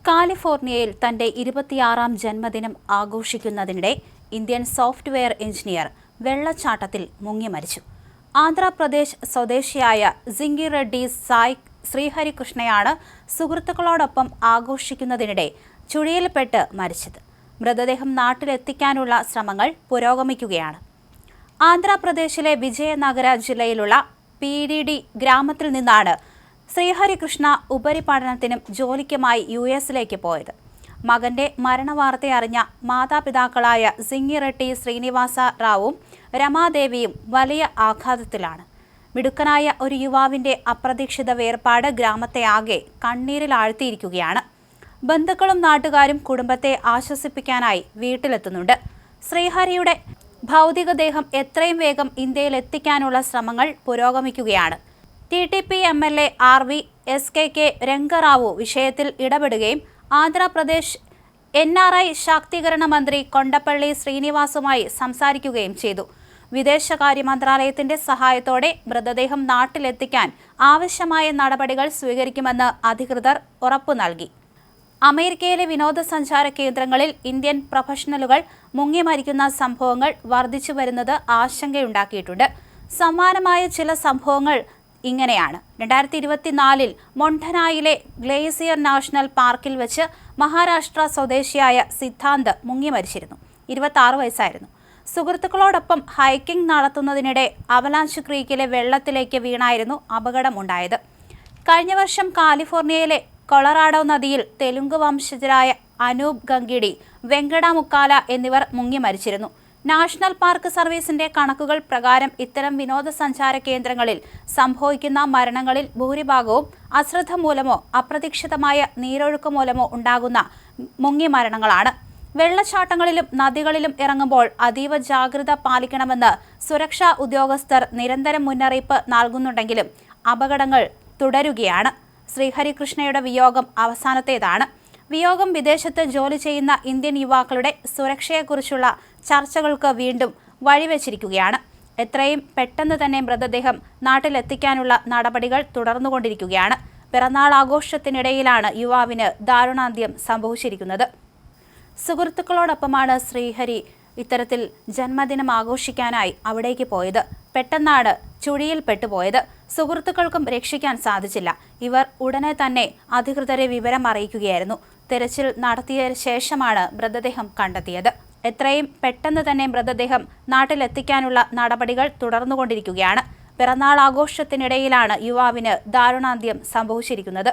കാലിഫോർണിയയിൽ തന്റെ 26ാം ജന്മദിനം ആഘോഷിക്കുന്നതിനിടെ ഇന്ത്യൻ സോഫ്റ്റ്വെയർ എഞ്ചിനീയർ വെള്ളച്ചാട്ടത്തിൽ മുങ്ങി മരിച്ചു. ആന്ധ്രാപ്രദേശ് സ്വദേശിയായ സിംഗി റെഡ്ഡി സായ് ശ്രീഹരികൃഷ്ണയാണ് സുഹൃത്തുക്കളോടൊപ്പം ആഘോഷിക്കുന്നതിനിടെ ചുഴിയിൽപ്പെട്ട് മരിച്ചത്. മൃതദേഹം നാട്ടിലെത്തിക്കാനുള്ള ശ്രമങ്ങൾ പുരോഗമിക്കുകയാണ്. ആന്ധ്രാപ്രദേശിലെ വിജയനഗര ജില്ലയിലുള്ള PDD ഗ്രാമത്തിൽ നിന്നാണ് ശ്രീഹരികൃഷ്ണ ഉപരിപഠനത്തിനും ജോലിക്കുമായി US-ലേക്ക് പോയത്. മകന്റെ മരണവാർത്തയറിഞ്ഞ മാതാപിതാക്കളായ സിംഗി റെഡ്ഡി ശ്രീനിവാസ റാവുവും രമാദേവിയും വലിയ ആഘാതത്തിലാണ്. മിടുക്കനായ ഒരു യുവാവിന്റെ അപ്രതീക്ഷിത വേർപാട് ഗ്രാമത്തെ ആകെ കണ്ണീരിലാഴ്ത്തിയിരിക്കുകയാണ്. ബന്ധുക്കളും നാട്ടുകാരും കുടുംബത്തെ ആശ്വസിപ്പിക്കാനായി വീട്ടിലെത്തുന്നുണ്ട്. ശ്രീഹരിയുടെ ഭൗതികദേഹം എത്രയും വേഗം ഇന്ത്യയിൽ എത്തിക്കാനുള്ള ശ്രമങ്ങൾ പുരോഗമിക്കുകയാണ്. TTP MLA RV SKK രംഗറാവു വിഷയത്തിൽ ഇടപെടുകയും ആന്ധ്രാപ്രദേശ് NRI ശാക്തീകരണ മന്ത്രി കൊണ്ടപ്പള്ളി ശ്രീനിവാസുമായി സംസാരിക്കുകയും ചെയ്തു. വിദേശകാര്യ മന്ത്രാലയത്തിന്റെ സഹായത്തോടെ മൃതദേഹം നാട്ടിലെത്തിക്കാൻ ആവശ്യമായ നടപടികൾ സ്വീകരിക്കുമെന്ന് അധികൃതർ ഉറപ്പു നൽകി. അമേരിക്കയിലെ വിനോദസഞ്ചാര കേന്ദ്രങ്ങളിൽ ഇന്ത്യൻ പ്രൊഫഷണലുകൾ മുങ്ങി മരിക്കുന്ന സംഭവങ്ങൾ വർദ്ധിച്ചു വരുന്നത് ആശങ്കയുണ്ടാക്കിയിട്ടുണ്ട്. സമാനമായ ചില സംഭവങ്ങൾ ഇങ്ങനെയാണ്. 2024 മൊണ്ടനായിലെ ഗ്ലേസിയർ നാഷണൽ പാർക്കിൽ വെച്ച് മഹാരാഷ്ട്ര സ്വദേശിയായ സിദ്ധാന്ത് മുങ്ങി മരിച്ചിരുന്നു. 26 വയസ്സായിരുന്നു. സുഹൃത്തുക്കളോടൊപ്പം ഹൈക്കിംഗ് നടത്തുന്നതിനിടെ അവലാഞ്ച് ക്രീക്കിലെ വെള്ളത്തിലേക്ക് വീണായിരുന്നു അപകടമുണ്ടായത്. കഴിഞ്ഞ വർഷം കാലിഫോർണിയയിലെ കൊളറാഡോ നദിയിൽ തെലുങ്ക് വംശജരായ അനൂപ് ഗംഗിഡി, വെങ്കട മുക്കാല എന്നിവർ മുങ്ങി മരിച്ചിരുന്നു. നാഷണൽ പാർക്ക് സർവീസിന്റെ കണക്കുകൾ പ്രകാരം ഇത്തരം വിനോദസഞ്ചാര കേന്ദ്രങ്ങളിൽ സംഭവിക്കുന്ന മരണങ്ങളിൽ ഭൂരിഭാഗവും അശ്രദ്ധ മൂലമോ അപ്രതീക്ഷിതമായ നീരൊഴുക്ക് മൂലമോ ഉണ്ടാകുന്ന മുങ്ങി മരണങ്ങളാണ്. വെള്ളച്ചാട്ടങ്ങളിലും നദികളിലും ഇറങ്ങുമ്പോൾ അതീവ ജാഗ്രത പാലിക്കണമെന്ന് സുരക്ഷാ ഉദ്യോഗസ്ഥർ നിരന്തരം മുന്നറിയിപ്പ് നൽകുന്നുണ്ടെങ്കിലും അപകടങ്ങൾ തുടരുകയാണ്. ശ്രീഹരികൃഷ്ണയുടെ വിയോഗം അവസാനത്തേതാണ്. വിയോഗം വിദേശത്ത് ജോലി ചെയ്യുന്ന ഇന്ത്യൻ യുവാക്കളുടെ സുരക്ഷയെക്കുറിച്ചുള്ള ചർച്ചകൾക്ക് വീണ്ടും വഴിവെച്ചിരിക്കുകയാണ്. എത്രയും പെട്ടെന്ന് തന്നെ മൃതദേഹം നാട്ടിലെത്തിക്കാനുള്ള നടപടികൾ തുടർന്നുകൊണ്ടിരിക്കുകയാണ്. പിറന്നാൾ ആഘോഷത്തിനിടയിലാണ് യുവാവിന് ദാരുണാന്ത്യം സംഭവിച്ചിരിക്കുന്നത്. സുഹൃത്തുക്കളോടൊപ്പമാണ് ശ്രീഹരി ഇത്തരത്തിൽ ജന്മദിനം ആഘോഷിക്കാനായി അവിടേക്ക് പോയത്. പെട്ടെന്നാണ് ചുഴിയിൽ പെട്ടുപോയത്. സുഹൃത്തുക്കൾക്കും രക്ഷിക്കാൻ സാധിച്ചില്ല. ഇവർ ഉടനെ തന്നെ അധികൃതരെ വിവരം അറിയിക്കുകയായിരുന്നു. തെരച്ചിൽ നടത്തിയ ശേഷമാണ് മൃതദേഹം കണ്ടെത്തിയത്. എത്രയും പെട്ടെന്ന് തന്നെ മൃതദേഹം നാട്ടിലെത്തിക്കാനുള്ള നടപടികൾ തുടർന്നുകൊണ്ടിരിക്കുകയാണ്. പിറന്നാൾ ആഘോഷത്തിനിടയിലാണ് യുവാവിന് ദാരുണാന്ത്യം സംഭവിച്ചിരിക്കുന്നത്.